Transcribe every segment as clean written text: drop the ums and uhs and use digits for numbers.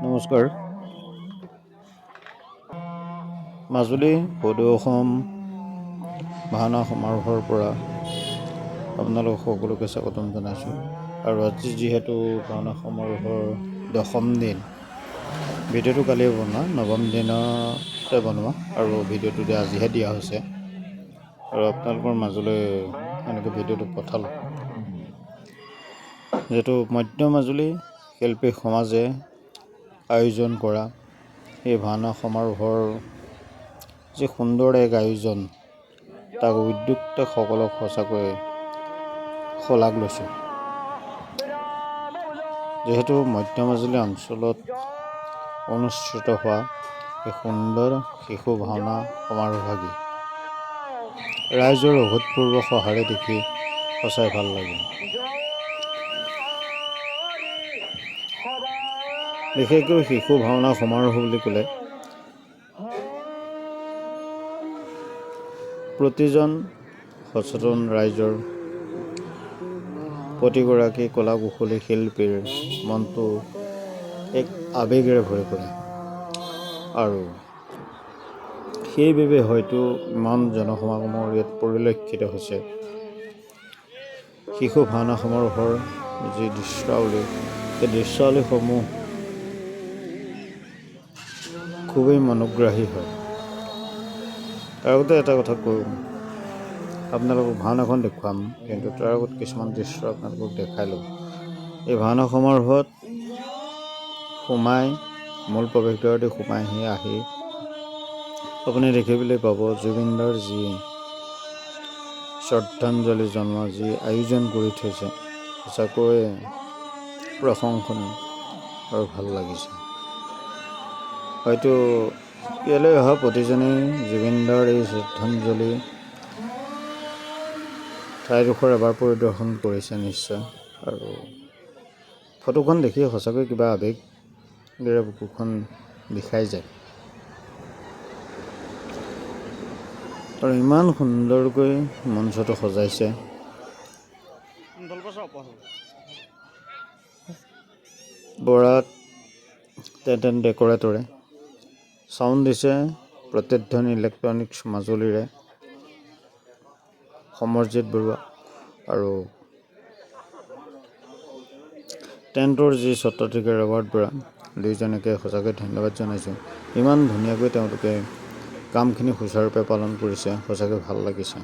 নমস্কাৰ। মাজুলী সদৌ অসম ভাওনা সমাৰোহৰ পৰা আপোনালোক সকলোকে স্বাগতম জনাইছোঁ। আৰু আজি যিহেতু ভাওনা সমাৰোহৰ 10ম দিন, ভিডিঅ'টো কালিয়ে বনোৱা, 9ম দিনতে বনোৱা আৰু ভিডিঅ'টো আজিহে দিয়া হৈছে আৰু আপোনালোকৰ মাজলৈ এনেকৈ ভিডিঅ'টো পঠালোঁ। যিহেতু মধ্য মাজুলী শিল্পী সমাজে আয়োজন কৰা এই ভাওনা সমাৰোহৰ যি সুন্দৰ এক আয়োজন, তাক উদ্যোক্তাসকলক সঁচাকৈ শলাগ লৈছোঁ। যিহেতু মধ্য মাজুলী অঞ্চলত অনুষ্ঠিত হোৱা এই সুন্দৰ শিশু ভাওনা সমাৰোহভাগি ৰাইজৰ অভূতপূৰ্ব সঁহাৰি দেখি সঁচাই ভাল লাগিল। বিশেষকৈ শিশু ভাওনা সমাৰোহ বুলি ক'লে প্ৰতিজন সচেতন ৰাইজৰ, প্ৰতিগৰাকী কলা কুশলী শিল্পীৰ মনটো এক আৱেগেৰে ভৰি পৰে আৰু সেইবাবে হয়তো ইমান জনসমাগমৰ ইয়াত পৰিলক্ষিত হৈছে। শিশু ভাওনা সমাৰোহৰ যি দৃশ্যাৱলী, সেই দৃশ্যাৱলীসমূহ খুবেই মনোগ্ৰাহী হয়। তাৰ আগতে এটা কথা কওঁ, আপোনালোকক ভাওনাখন দেখুৱাম, কিন্তু তাৰ আগত কিছুমান দৃশ্য আপোনালোকক দেখাই লওঁ। এই ভাওনা সমাৰোহত মূল প্ৰৱেশদ্বাৰতে সোমাই আহি আপুনি দেখিবলৈ পাব জুবিনদাৰ যি শ্ৰদ্ধাঞ্জলি জনোৱা যি আয়োজন কৰি থৈছে, সঁচাকৈ প্ৰশংসনীয় আৰু ভাল লাগিছে। হয়তো ইয়ালৈ অহা প্ৰতিজনেই জুবিনদাৰ এই শ্ৰদ্ধাঞ্জলি ঠাইডোখৰ এবাৰ পৰিদৰ্শন কৰিছে নিশ্চয়, আৰু ফটোখন দেখি সঁচাকৈ কিবা আৱেগেৰে বুকুখন বিষাই যায়। আৰু ইমান সুন্দৰকৈ মঞ্চটো সজাইছে। বৰাত ডেকৰেটৰে চাউণ্ড দিছে প্ৰতিধ্বনি ইলেক্ট্ৰনিক্স মাজুলীৰে সমৰজিৎ বৰুৱা, আৰু টেণ্টৰ যি স্বত্বাধিকাৰী ৰবাৰ্ট বৰা, দুইজনকে সঁচাকৈ ধন্যবাদ জনাইছোঁ। ইমান ধুনীয়াকৈ তেওঁলোকে কামখিনি সুচাৰুৰূপে পালন কৰিছে, সঁচাকৈ ভাল লাগিছে।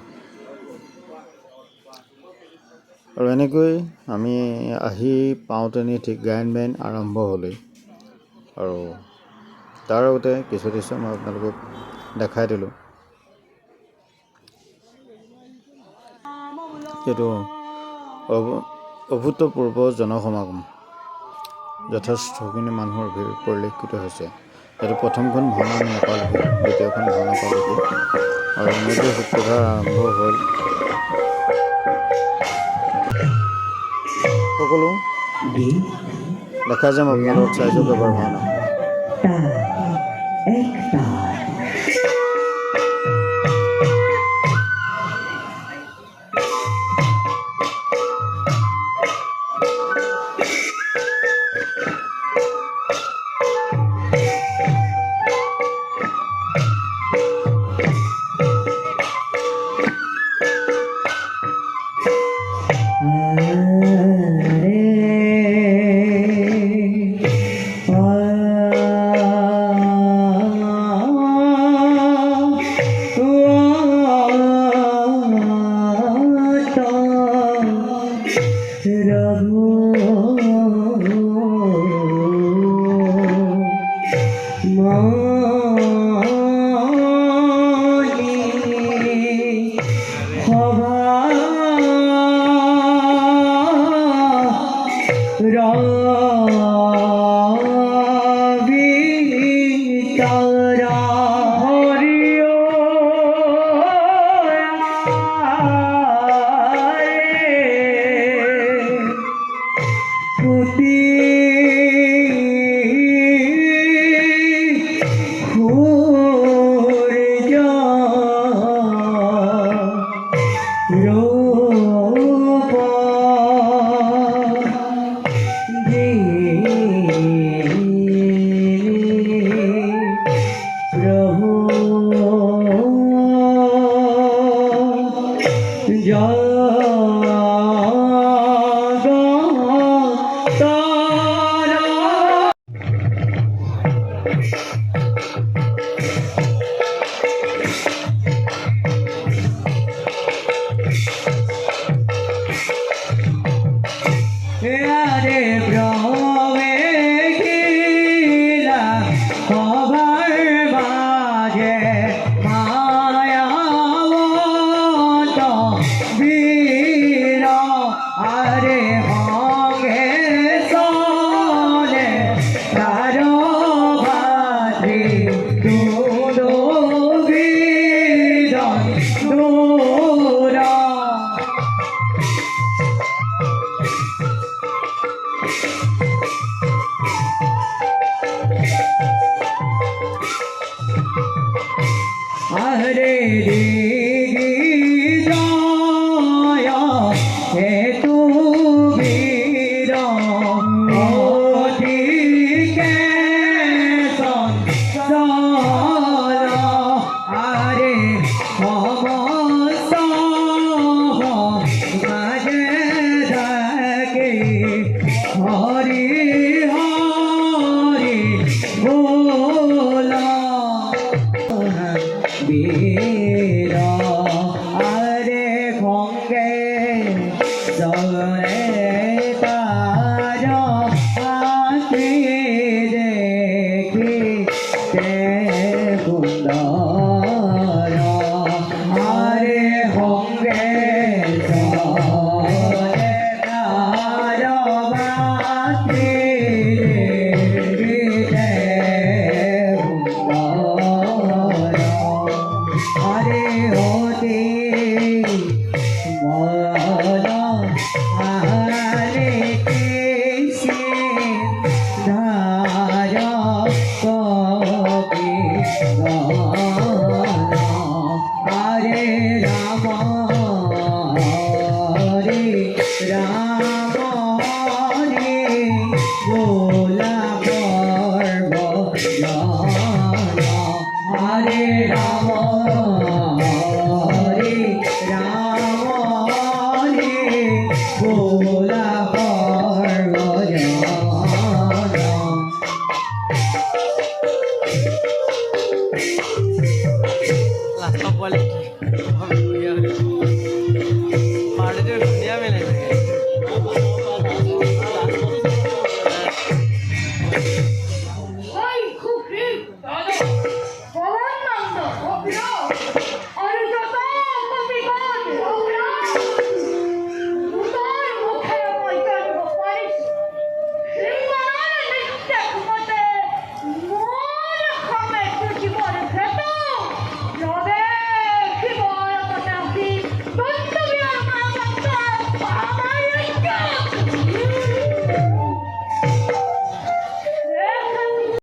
আৰু এনেকৈ আমি আহি পাওঁতেনি ঠিক গায়ন বায়ন আৰম্ভ হ'লেই, আৰু তাৰ আগতে কিছু দৃশ্য মই আপোনালোকক দেখাই দিলোঁ। এইটো অভূতপূৰ্ব জনসমাগম, যথেষ্টখিনি মানুহৰ ভিৰ পৰিলক্ষিত হৈছে। এইটো প্ৰথমখন ভাওনা আমি নাপালোহি, দ্বিতীয়খন ভাওনা পালোহি, আৰু এনেকৈ সূত্ৰধাৰ আৰম্ভ হ'ল। সকলো দেখা যাম আপোনালোকক চাই যাওক এবাৰ ভাওনা।